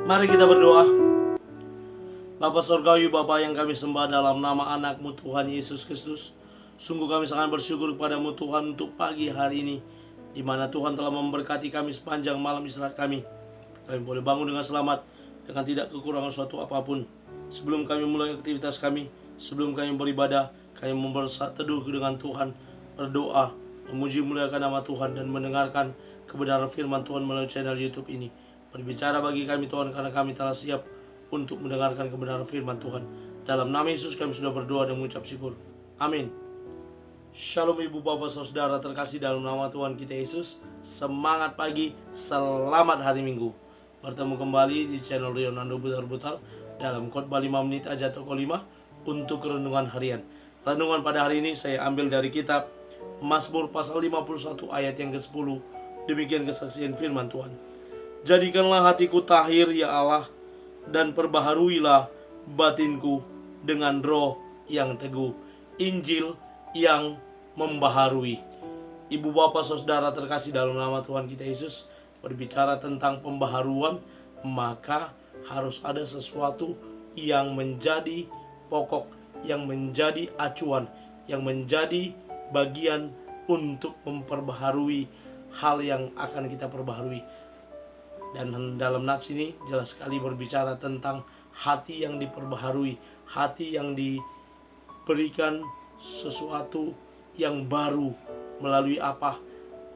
Mari kita berdoa. Bapa Surgawi, Bapa yang kami sembah dalam nama anak-Mu Tuhan Yesus Kristus, sungguh kami sangat bersyukur kepadamu Tuhan untuk pagi hari ini, di mana Tuhan telah memberkati kami sepanjang malam istirahat kami. Kami boleh bangun dengan selamat, dengan tidak kekurangan suatu apapun. Sebelum kami mulai aktivitas kami, sebelum kami beribadah, kami berteduh dengan Tuhan, berdoa, memuji muliakan nama Tuhan, dan mendengarkan kebenaran firman Tuhan melalui channel YouTube ini. Berbicara bagi kami Tuhan, karena kami telah siap untuk mendengarkan kebenaran firman Tuhan. Dalam nama Yesus kami sudah berdoa dan mengucap syukur. Amin. Shalom ibu bapak saudara terkasih dalam nama Tuhan kita Yesus. Semangat pagi, selamat hari Minggu. Bertemu kembali di channel Leonardo Butar-Butar dalam khotbah 5 menit aja toko 5 untuk renungan harian. Renungan pada hari ini saya ambil dari kitab Mazmur pasal 51 ayat yang ke-10. Demikian kesaksian firman Tuhan. Jadikanlah hatiku tahir ya Allah, dan perbaharuilah batinku dengan roh yang teguh. Injil yang membaharui. Ibu bapak saudara terkasih dalam nama Tuhan kita Yesus, berbicara tentang pembaharuan, maka harus ada sesuatu yang menjadi pokok, yang menjadi acuan, yang menjadi bagian untuk memperbaharui hal yang akan kita perbaharui. Dan dalam nats ini jelas sekali berbicara tentang hati yang diperbaharui, hati yang diberikan sesuatu yang baru. Melalui apa?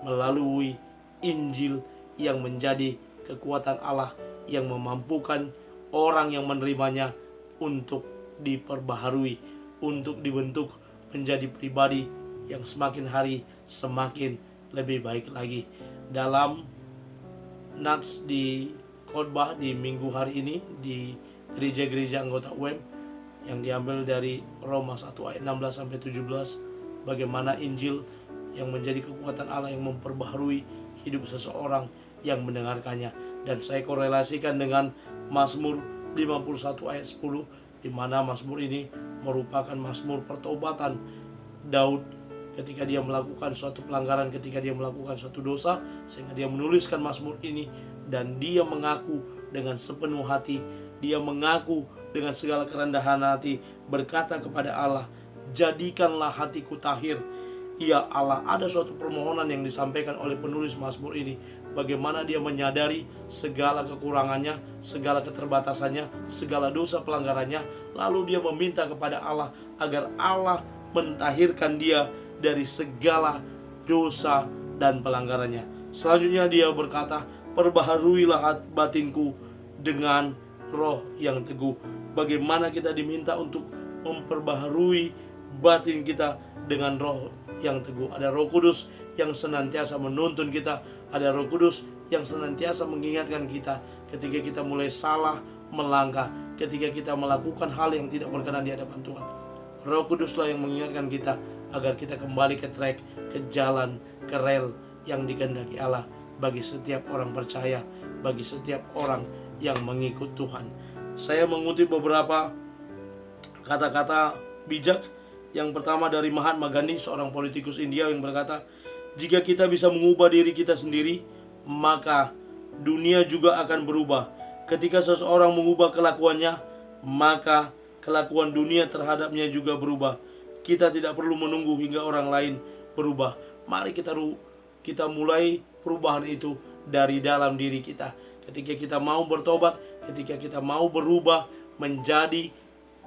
Melalui Injil yang menjadi kekuatan Allah yang memampukan orang yang menerimanya untuk diperbaharui, untuk dibentuk menjadi pribadi yang semakin hari semakin lebih baik lagi. Dalam nats di khotbah di minggu hari ini di gereja-gereja anggota UM yang diambil dari Roma 1 ayat 16 sampai 17, bagaimana Injil yang menjadi kekuatan Allah yang memperbaharui hidup seseorang yang mendengarkannya. Dan saya korelasikan dengan Mazmur 51 ayat 10, di mana Mazmur ini merupakan Mazmur pertobatan Daud ketika dia melakukan suatu pelanggaran, ketika dia melakukan suatu dosa, sehingga dia menuliskan Mazmur ini. Dan dia mengaku dengan sepenuh hati, dia mengaku dengan segala kerendahan hati, berkata kepada Allah, jadikanlah hatiku tahir. Ya Allah, ada suatu permohonan yang disampaikan oleh penulis Mazmur ini, bagaimana dia menyadari segala kekurangannya, segala keterbatasannya, segala dosa pelanggarannya, lalu dia meminta kepada Allah agar Allah mentahirkan dia dari segala dosa dan pelanggarannya. Selanjutnya dia berkata, perbaharuilah batinku dengan roh yang teguh. Bagaimana kita diminta untuk memperbaharui batin kita dengan roh yang teguh. Ada Roh Kudus yang senantiasa menuntun kita, ada Roh Kudus yang senantiasa mengingatkan kita ketika kita mulai salah melangkah, ketika kita melakukan hal yang tidak berkenan di hadapan Tuhan. Roh Kuduslah yang mengingatkan kita agar kita kembali ke track, ke jalan, ke rel yang dikehendaki Allah bagi setiap orang percaya, bagi setiap orang yang mengikut Tuhan. Saya mengutip beberapa kata-kata bijak. Yang pertama dari Mahatma Gandhi, seorang politikus India, yang berkata, jika kita bisa mengubah diri kita sendiri, maka dunia juga akan berubah. Ketika seseorang mengubah kelakuannya, maka kelakuan dunia terhadapnya juga berubah. Kita tidak perlu menunggu hingga orang lain berubah. Mari kita mulai perubahan itu dari dalam diri kita. Ketika kita mau bertobat, ketika kita mau berubah menjadi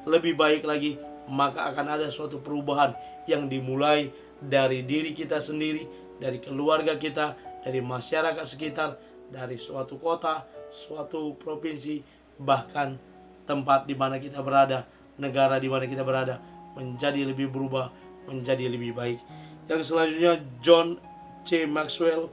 lebih baik lagi, maka akan ada suatu perubahan yang dimulai dari diri kita sendiri, dari keluarga kita, dari masyarakat sekitar, dari suatu kota, suatu provinsi, bahkan tempat di mana kita berada, negara di mana kita berada, menjadi lebih berubah, menjadi lebih baik. Yang selanjutnya John C. Maxwell,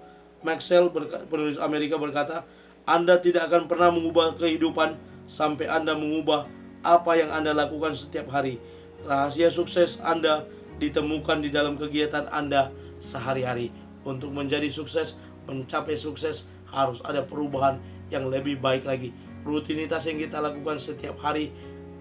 penulis Amerika, berkata, Anda tidak akan pernah mengubah kehidupan sampai Anda mengubah apa yang Anda lakukan setiap hari. Rahasia sukses Anda ditemukan di dalam kegiatan Anda sehari-hari. Untuk menjadi sukses, mencapai sukses, harus ada perubahan yang lebih baik lagi. Rutinitas yang kita lakukan setiap hari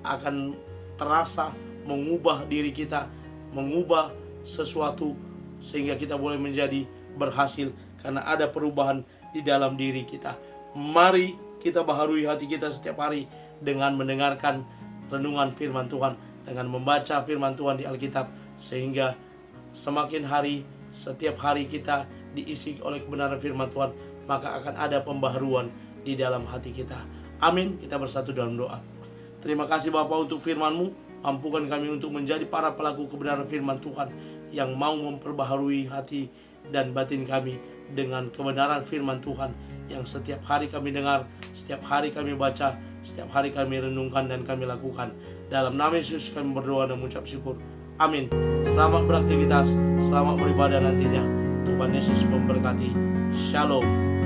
akan terasa mengubah diri kita, mengubah sesuatu sehingga kita boleh menjadi berhasil karena ada perubahan di dalam diri kita. Mari kita baharui hati kita setiap hari dengan mendengarkan renungan firman Tuhan, dengan membaca firman Tuhan di Alkitab, sehingga semakin hari, setiap hari kita diisi oleh kebenaran firman Tuhan, maka akan ada pembaharuan di dalam hati kita. Amin. Kita bersatu dalam doa. Terima kasih Bapa untuk firman-Mu. Mampukan kami untuk menjadi para pelaku kebenaran firman Tuhan yang mau memperbaharui hati dan batin kami dengan kebenaran firman Tuhan yang setiap hari kami dengar, setiap hari kami baca, setiap hari kami renungkan dan kami lakukan. Dalam nama Yesus kami berdoa dan mengucap syukur. Amin. Selamat beraktivitas, selamat beribadah nantinya. Tuhan Yesus memberkati. Shalom.